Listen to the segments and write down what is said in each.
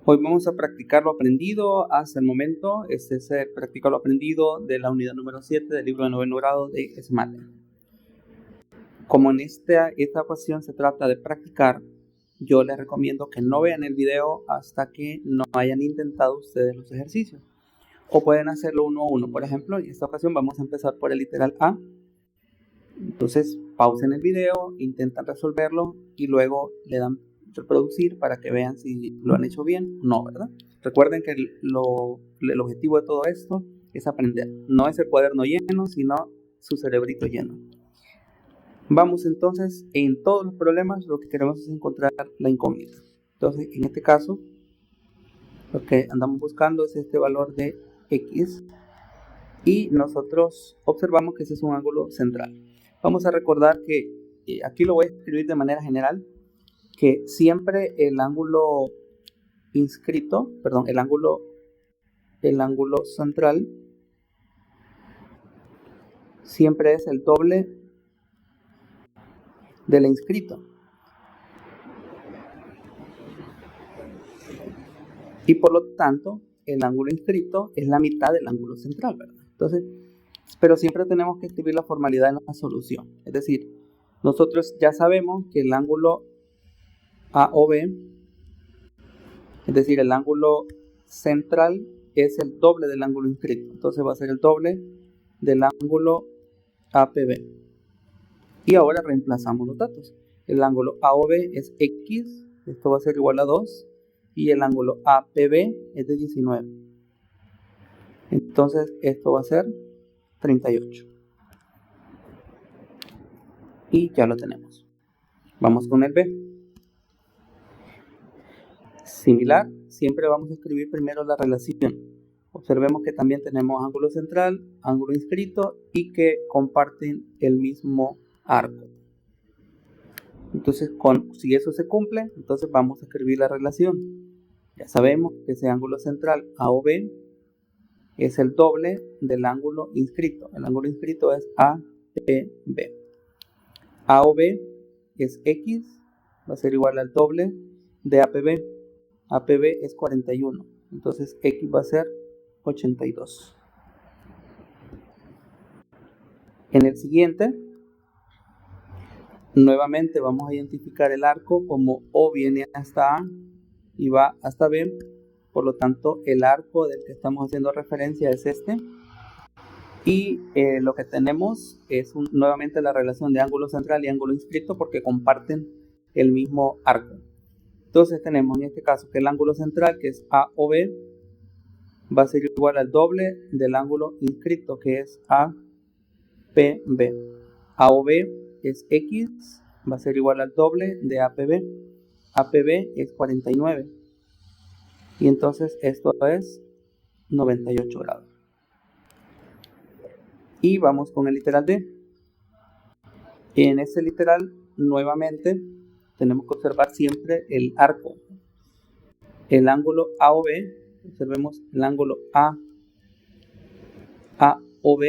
Hoy vamos a practicar lo aprendido hasta el momento. Este es el practicar lo aprendido de la unidad número 7 del libro de noveno grado de SMAT. Como en esta ocasión se trata de practicar, yo les recomiendo que no vean el video hasta que no hayan intentado ustedes los ejercicios. O pueden hacerlo uno a uno. Por ejemplo, en esta ocasión vamos a empezar por el literal A. Entonces, pausen el video, intentan resolverlo y luego le dan reproducir para que vean si lo han hecho bien o no, ¿verdad? Recuerden que el objetivo de todo esto es aprender. No es el cuaderno lleno, sino su cerebrito lleno. Vamos entonces, en todos los problemas lo que queremos es encontrar la incógnita. Entonces, en este caso, lo que andamos buscando es este valor de X y nosotros observamos que ese es un ángulo central. Vamos a recordar que aquí lo voy a escribir de manera general, que siempre el ángulo inscrito, perdón, el ángulo central siempre es el doble del inscrito. Y por lo tanto, el ángulo inscrito es la mitad del ángulo central, ¿verdad? Entonces, pero siempre tenemos que escribir la formalidad en la solución. Es decir, nosotros ya sabemos que el ángulo AOB, es decir, el ángulo central es el doble del ángulo inscrito. Entonces va a ser el doble del ángulo APB. Y ahora reemplazamos los datos. El ángulo AOB es X, esto va a ser igual a 2. Y el ángulo APB es de 19. Entonces esto va a ser 38. Y ya lo tenemos. Vamos con el B. Similar, siempre vamos a escribir primero la relación. Observemos que también tenemos ángulo central, ángulo inscrito y que comparten el mismo arco. Entonces, si eso se cumple, entonces vamos a escribir la relación. Ya sabemos que ese ángulo central AOB es el doble del ángulo inscrito. El ángulo inscrito es APB. AOB es X, va a ser igual al doble de APB. APB es 41. Entonces X va a ser 82. En el siguiente, nuevamente vamos a identificar el arco como O viene hasta A y va hasta B. Por lo tanto, el arco del que estamos haciendo referencia es este. Y lo que tenemos es nuevamente la relación de ángulo central y ángulo inscrito porque comparten el mismo arco. Entonces tenemos en este caso que el ángulo central, que es AOB, va a ser igual al doble del ángulo inscrito, que es APB. AOB es X, va a ser igual al doble de APB. APB es 49. Y entonces esto es 98 grados. Y vamos con el literal D. En este literal, nuevamente, tenemos que observar siempre el arco. El ángulo AOB, observemos el ángulo AOB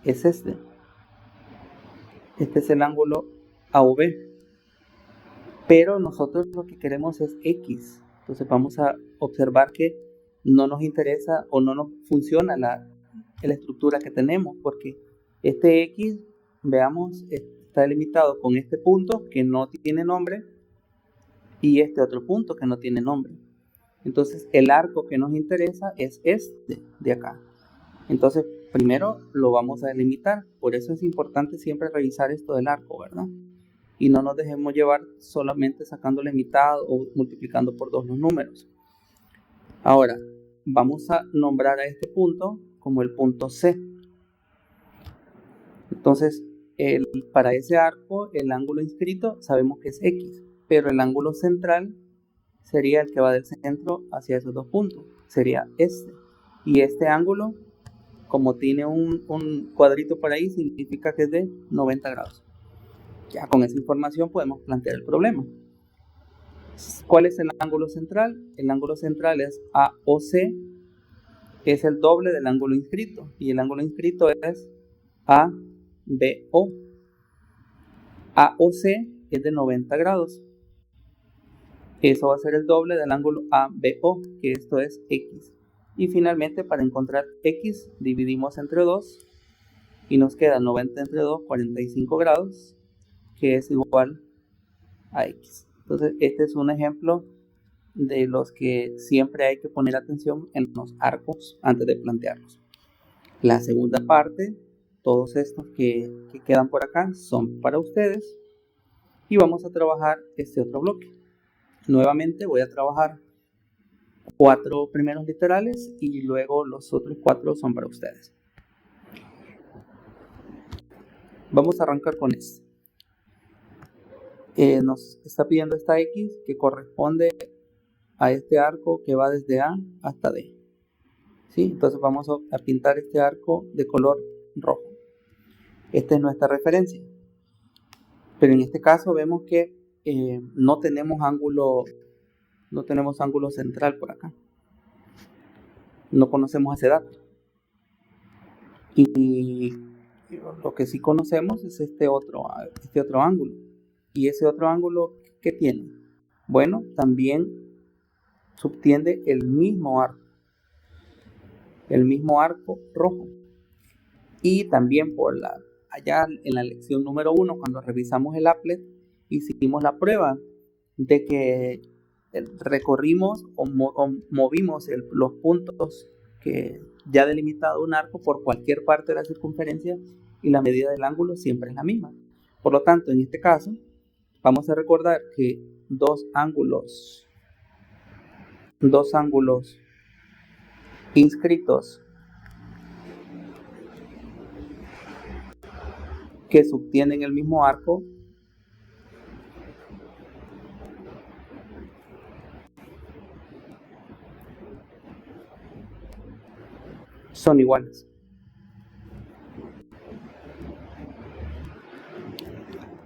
es este. Este es el ángulo AOB. Pero nosotros lo que queremos es X. Entonces vamos a observar que no nos interesa o no nos funciona la estructura que tenemos, porque este X, veamos, está delimitado con este punto que no tiene nombre y este otro punto que no tiene nombre. Entonces el arco que nos interesa es este de acá. Entonces primero lo vamos a delimitar. Por eso es importante siempre revisar esto del arco, ¿verdad? Y no nos dejemos llevar solamente sacándole mitad o multiplicando por 2 los números. Ahora vamos a nombrar a este punto como el punto C. Entonces, para ese arco, el ángulo inscrito sabemos que es X, pero el ángulo central sería el que va del centro hacia esos dos puntos, sería este. Y este ángulo, como tiene un cuadrito por ahí, significa que es de 90 grados. Ya con esa información podemos plantear el problema. ¿Cuál es el ángulo central? El ángulo central es AOC, es el doble del ángulo inscrito, y el ángulo inscrito es ABO. AOC es de 90 grados. Eso va a ser el doble del ángulo ABO, que esto es X. Y finalmente, para encontrar X, dividimos entre 2 y nos queda 90 entre 2, 45 grados, que es igual a X. Entonces, este es un ejemplo de los que siempre hay que poner atención en los arcos antes de plantearlos. La segunda parte, todos estos que quedan por acá son para ustedes y vamos a trabajar este otro bloque. Nuevamente voy a trabajar 4 primeros literales y luego los otros 4 son para ustedes. Vamos a arrancar con este. Nos está pidiendo esta X que corresponde a este arco que va desde A hasta D. ¿Sí? Entonces vamos a pintar este arco de color rojo. Esta es nuestra referencia. Pero en este caso vemos que no tenemos ángulo central por acá. No conocemos ese dato. Y lo que sí conocemos es este otro ángulo. ¿Y ese otro ángulo qué tiene? Bueno, también subtiende el mismo arco rojo. Y también allá en la lección número 1, cuando revisamos el applet, hicimos la prueba de que recorrimos o movimos los puntos que ya delimitado un arco por cualquier parte de la circunferencia y la medida del ángulo siempre es la misma. Por lo tanto, en este caso, vamos a recordar que dos ángulos inscritos que subtienden el mismo arco son iguales.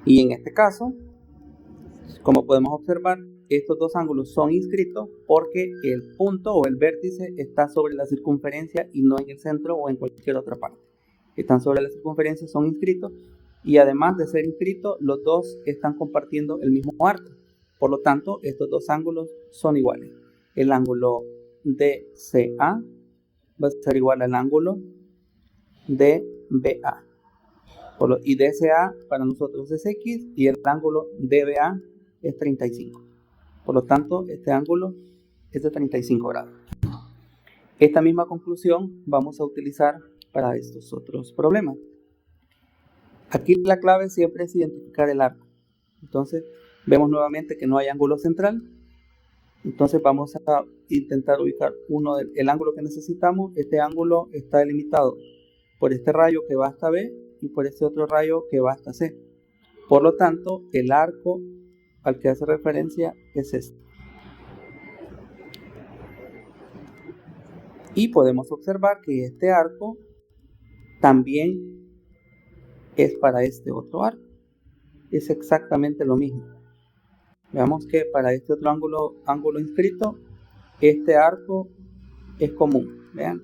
Y en este caso, como podemos observar, estos dos ángulos son inscritos porque el punto o el vértice está sobre la circunferencia y no en el centro o en cualquier otra parte. Están sobre la circunferencia, son inscritos, y además de ser inscritos, los dos están compartiendo el mismo arco. Por lo tanto, estos dos ángulos son iguales. El ángulo DCA va a ser igual al ángulo DBA. Y DCA para nosotros es X y el ángulo DBA es 35. Por lo tanto, este ángulo es de 35 grados. Esta misma conclusión vamos a utilizar para estos otros problemas. Aquí la clave siempre es identificar el arco. Entonces, vemos nuevamente que no hay ángulo central. Entonces vamos a intentar ubicar el ángulo que necesitamos. Este ángulo está delimitado por este rayo que va hasta B y por este otro rayo que va hasta C. Por lo tanto, el arco al que hace referencia es este. Y podemos observar que este arco también es para este otro arco. Es exactamente lo mismo. Veamos que para este otro ángulo inscrito, este arco es común. Vean,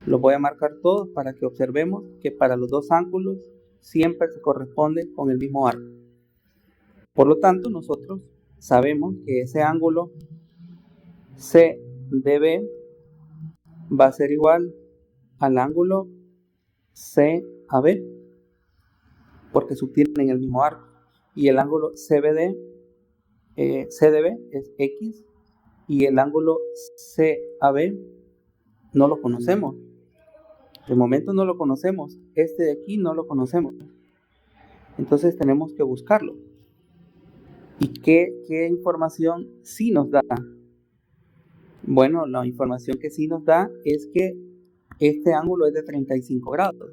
los voy a marcar todos para que observemos que para los dos ángulos siempre se corresponde con el mismo arco. Por lo tanto, nosotros sabemos que ese ángulo CDB va a ser igual al ángulo CAB, porque subtienen el mismo arco. Y el ángulo CDB es X y el ángulo CAB no lo conocemos. De momento no lo conocemos. Este de aquí no lo conocemos. Entonces tenemos que buscarlo. ¿Y qué información sí nos da? Bueno, la información que sí nos da es que este ángulo es de 35 grados.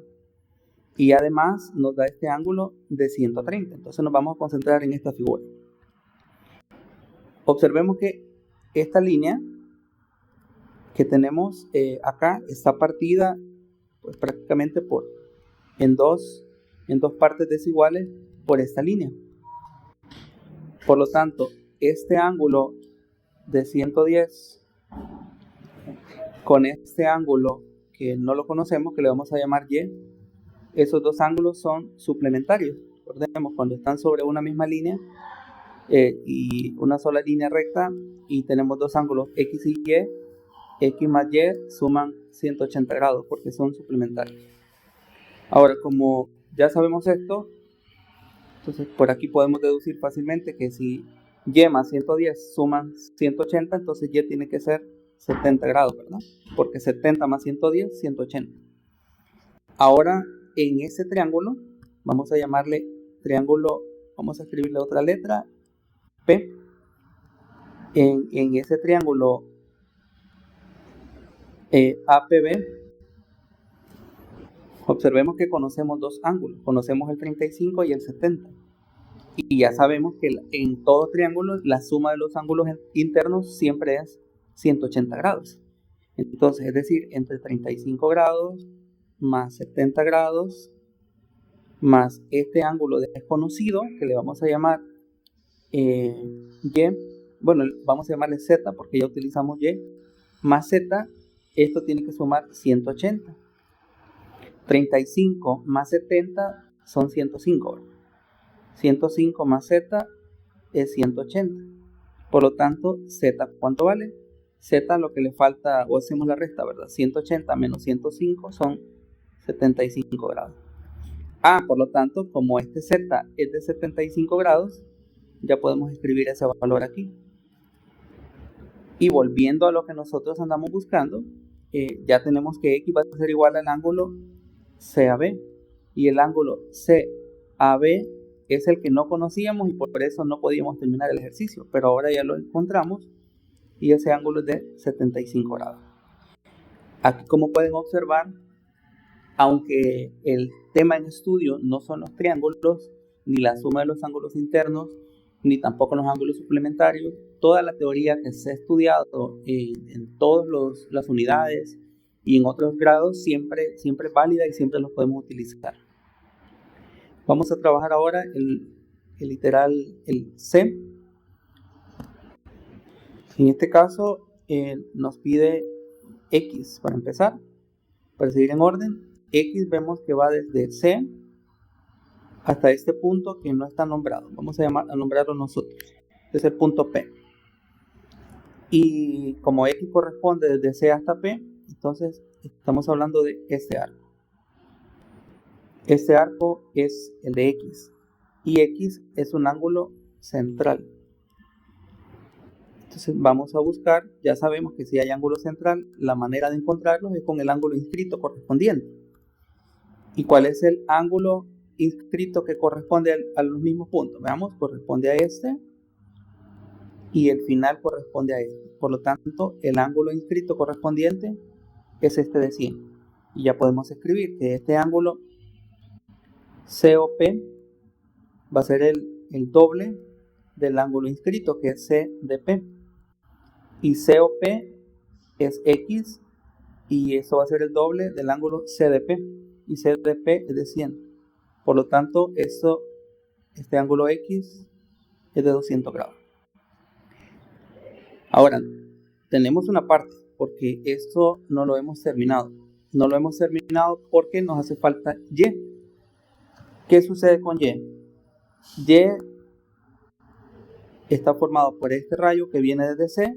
Y además nos da este ángulo de 130. Entonces nos vamos a concentrar en esta figura. Observemos que esta línea que tenemos acá está partida pues, prácticamente en dos partes desiguales por esta línea. Por lo tanto, este ángulo de 110 con este ángulo que no lo conocemos, que le vamos a llamar Y, esos dos ángulos son suplementarios. Recordemos, cuando están sobre una misma línea, y una sola línea recta, y tenemos dos ángulos X y Y. X más Y suman 180 grados porque son suplementarios. Ahora, como ya sabemos esto, entonces por aquí podemos deducir fácilmente que si Y más 110 suman 180, entonces Y tiene que ser 70 grados, ¿verdad? Porque 70 más 110, 180. Ahora, en ese triángulo, vamos a llamarle triángulo, vamos a escribirle otra letra, P. En ese triángulo APB, observemos que conocemos dos ángulos, conocemos el 35 y el 70. Y ya sabemos que en todo triángulo la suma de los ángulos internos siempre es 180 grados. Entonces, es decir, entre 35 grados más 70 grados más este ángulo desconocido, que le vamos a llamar Y, bueno, vamos a llamarle Z porque ya utilizamos Y, más Z, esto tiene que sumar 180. 35 más 70 son 105. 105 más Z es 180. Por lo tanto, Z, ¿cuánto vale? Z, lo que le falta, o hacemos la resta, ¿verdad? 180 menos 105 son 75 grados. Por lo tanto, como este Z es de 75 grados, ya podemos escribir ese valor aquí. Y volviendo a lo que nosotros andamos buscando, ya tenemos que X va a ser igual al ángulo CAB. Y el ángulo CAB es el que no conocíamos y por eso no podíamos terminar el ejercicio. Pero ahora ya lo encontramos y ese ángulo es de 75 grados. Aquí, como pueden observar, aunque el tema en estudio no son los triángulos, ni la suma de los ángulos internos, ni tampoco los ángulos suplementarios, toda la teoría que se ha estudiado en todas las unidades y en otros grados siempre es válida y siempre los podemos utilizar. Vamos a trabajar ahora el literal, el C. En este caso nos pide X para empezar. Para seguir en orden, X vemos que va desde C hasta este punto que no está nombrado. Vamos a nombrarlo nosotros. Es el punto P. Y como X corresponde desde C hasta P, entonces estamos hablando de este arco. Este arco es el de X. Y X es un ángulo central. Entonces vamos a buscar, ya sabemos que si hay ángulo central, la manera de encontrarlo es con el ángulo inscrito correspondiente. ¿Y cuál es el ángulo inscrito que corresponde a los mismos puntos? Veamos, corresponde a este y el final corresponde a este. Por lo tanto, el ángulo inscrito correspondiente es este de 100. Y ya podemos escribir que este ángulo COP va a ser el doble del ángulo inscrito, que es CDP. Y COP es X y eso va a ser el doble del ángulo CDP. Y CDP es de 100. Por lo tanto, este ángulo X es de 200 grados. Ahora, tenemos una parte, porque esto no lo hemos terminado. No lo hemos terminado porque nos hace falta Y. ¿Qué sucede con Y? Y está formado por este rayo que viene desde C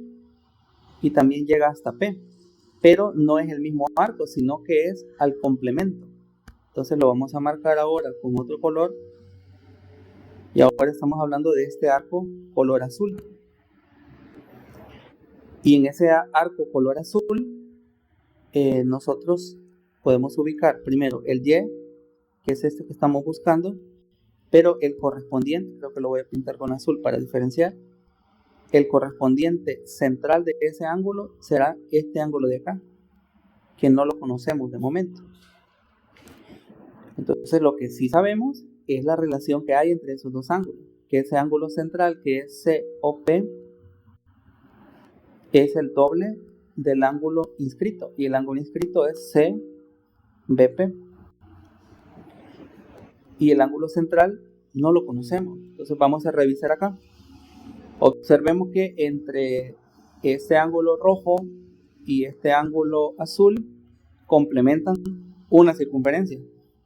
y también llega hasta P. Pero no es el mismo arco, sino que es al complemento. Entonces lo vamos a marcar ahora con otro color. Y ahora estamos hablando de este arco color azul. Y en ese arco color azul, nosotros podemos ubicar primero el Y, que es este que estamos buscando, pero el correspondiente, creo que lo voy a pintar con azul para diferenciar, el correspondiente central de ese ángulo será este ángulo de acá, que no lo conocemos de momento. Entonces lo que sí sabemos es la relación que hay entre esos dos ángulos, que ese ángulo central, que es COP, es el doble del ángulo inscrito, y el ángulo inscrito es CBP. Y el ángulo central no lo conocemos, entonces vamos a revisar acá. Observemos que entre este ángulo rojo y este ángulo azul complementan una circunferencia.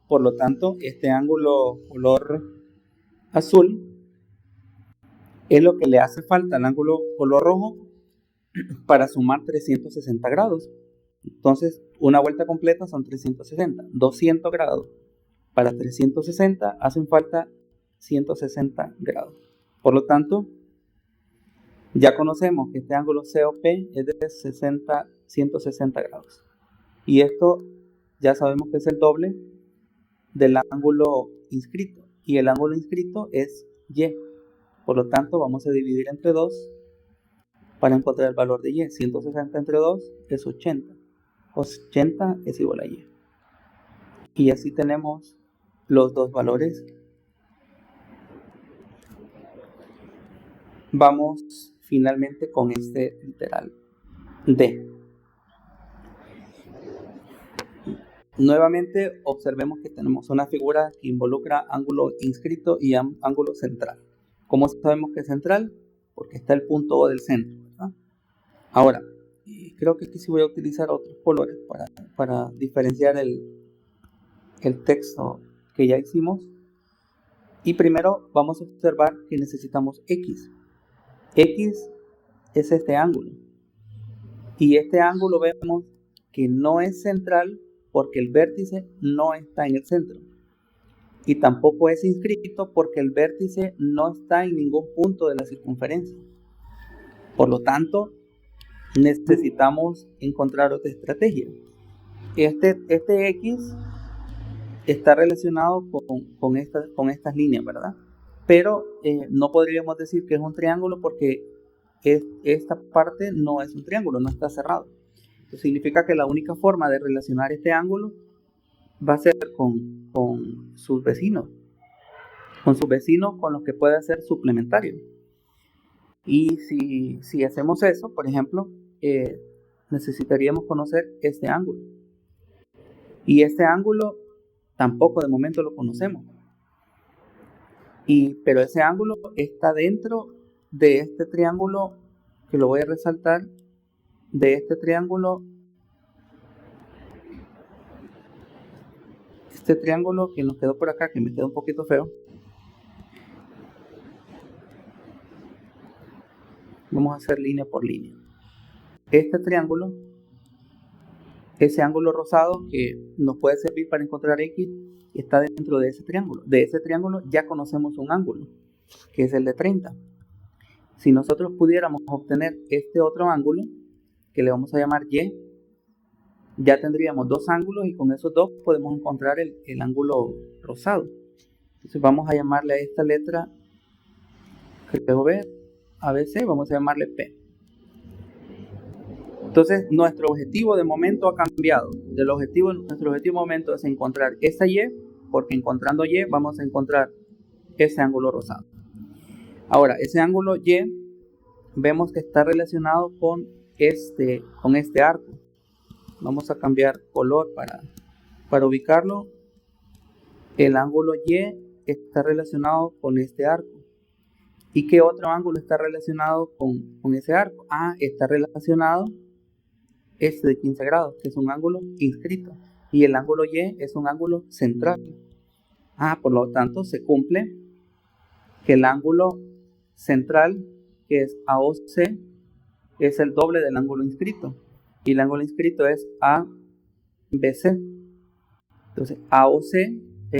Por lo tanto, este ángulo color azul es lo que le hace falta al ángulo color rojo para sumar 360 grados. Entonces, una vuelta completa son 360. 200 grados para 360 hacen falta 160 grados. Por lo tanto, ya conocemos que este ángulo COP es de 160 grados. Y esto ya sabemos que es el doble del ángulo inscrito. Y el ángulo inscrito es Y. Por lo tanto, vamos a dividir entre 2 para encontrar el valor de Y. 160 entre 2 es 80. 80 es igual a Y. Y así tenemos los dos valores. Vamos finalmente con este literal D. Nuevamente observemos que tenemos una figura que involucra ángulo inscrito y ángulo central. ¿Cómo sabemos que es central? Porque está el punto O del centro, ¿verdad? Ahora, creo que aquí sí voy a utilizar otros colores para diferenciar el texto que ya hicimos. Y primero vamos a observar que necesitamos X. X es este ángulo. Y este ángulo vemos que no es central porque el vértice no está en el centro. Y tampoco es inscrito porque el vértice no está en ningún punto de la circunferencia. Por lo tanto, necesitamos encontrar otra estrategia. Este X está relacionado con estas líneas, ¿verdad? Pero no podríamos decir que es un triángulo porque esta parte no es un triángulo, no está cerrado. Eso significa que la única forma de relacionar este ángulo va a ser con sus vecinos. Con sus vecinos con los que puede ser suplementario. Y si hacemos eso, por ejemplo, necesitaríamos conocer este ángulo. Y este ángulo tampoco de momento lo conocemos. Pero ese ángulo está dentro de este triángulo, que lo voy a resaltar, de este triángulo que nos quedó por acá, que me quedó un poquito feo. Vamos a hacer línea por línea. Este triángulo, ese ángulo rosado que nos puede servir para encontrar X, está dentro de ese triángulo. De ese triángulo ya conocemos un ángulo, que es el de 30. Si nosotros pudiéramos obtener este otro ángulo, que le vamos a llamar Y, ya tendríamos dos ángulos y con esos dos podemos encontrar el ángulo rosado. Entonces vamos a llamarle a esta letra, creo ver, ABC, vamos a llamarle P. Entonces nuestro objetivo de momento ha cambiado. Nuestro objetivo de momento es encontrar esa Y, porque encontrando Y vamos a encontrar ese ángulo rosado. Ahora, ese ángulo Y vemos que está relacionado con este arco. Vamos a cambiar color para ubicarlo. El ángulo Y está relacionado con este arco. ¿Y qué otro ángulo está relacionado con ese arco? Está relacionado este de 15 grados, que es un ángulo inscrito. Y el ángulo Y es un ángulo central. Por lo tanto, se cumple que el ángulo central, que es AOC, es el doble del ángulo inscrito. Y el ángulo inscrito es ABC. Entonces, AOC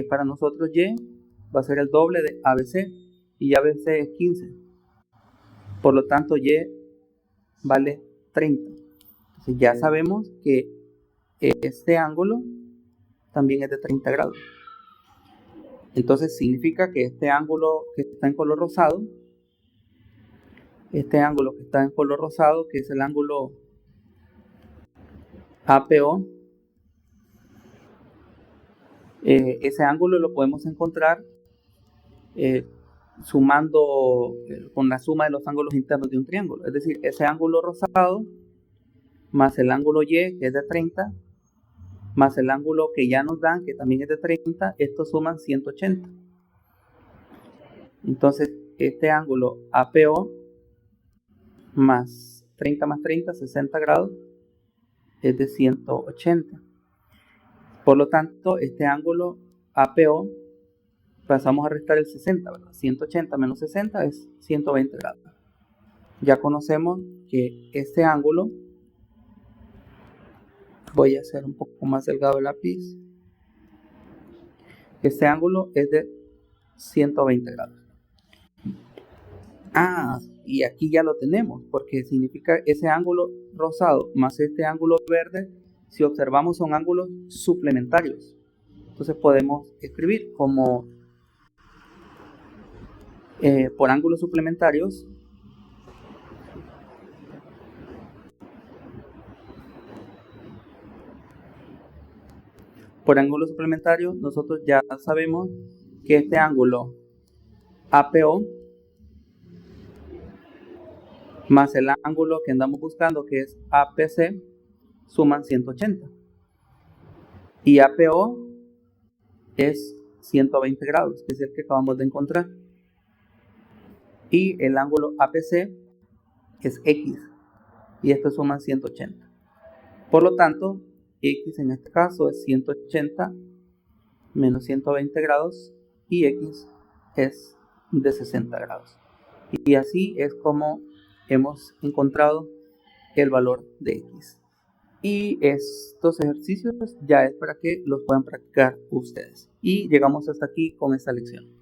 para nosotros Y va a ser el doble de ABC. Y ABC es 15. Por lo tanto, Y vale 30. Entonces, ya sabemos que este ángulo también es de 30 grados. Entonces, significa que este ángulo que está en color rosado, que es el ángulo APO, ese ángulo lo podemos encontrar sumando con la suma de los ángulos internos de un triángulo. Es decir, ese ángulo rosado más el ángulo Y, que es de 30, más el ángulo que ya nos dan, que también es de 30, estos suman 180. Entonces, este ángulo APO más 30 más 30, 60 grados, es de 180. Por lo tanto, este ángulo APO pasamos a restar el 60, ¿verdad? 180 menos 60 es 120 grados. Ya conocemos que este ángulo, voy a hacer un poco más delgado el lápiz, este ángulo es de 120 grados. Y aquí ya lo tenemos, porque significa ese ángulo rosado más este ángulo verde, si observamos son ángulos suplementarios. Entonces podemos escribir como por ángulos suplementarios, nosotros ya sabemos que este ángulo APO más el ángulo que andamos buscando, que es APC, suman 180. Y APO es 120 grados, que es el que acabamos de encontrar. Y el ángulo APC es X, y estos suman 180. Por lo tanto, X en este caso es 180 menos 120 grados, y X es de 60 grados. Y así es como hemos encontrado el valor de X. Y estos ejercicios ya es para que los puedan practicar ustedes. Y llegamos hasta aquí con esta lección.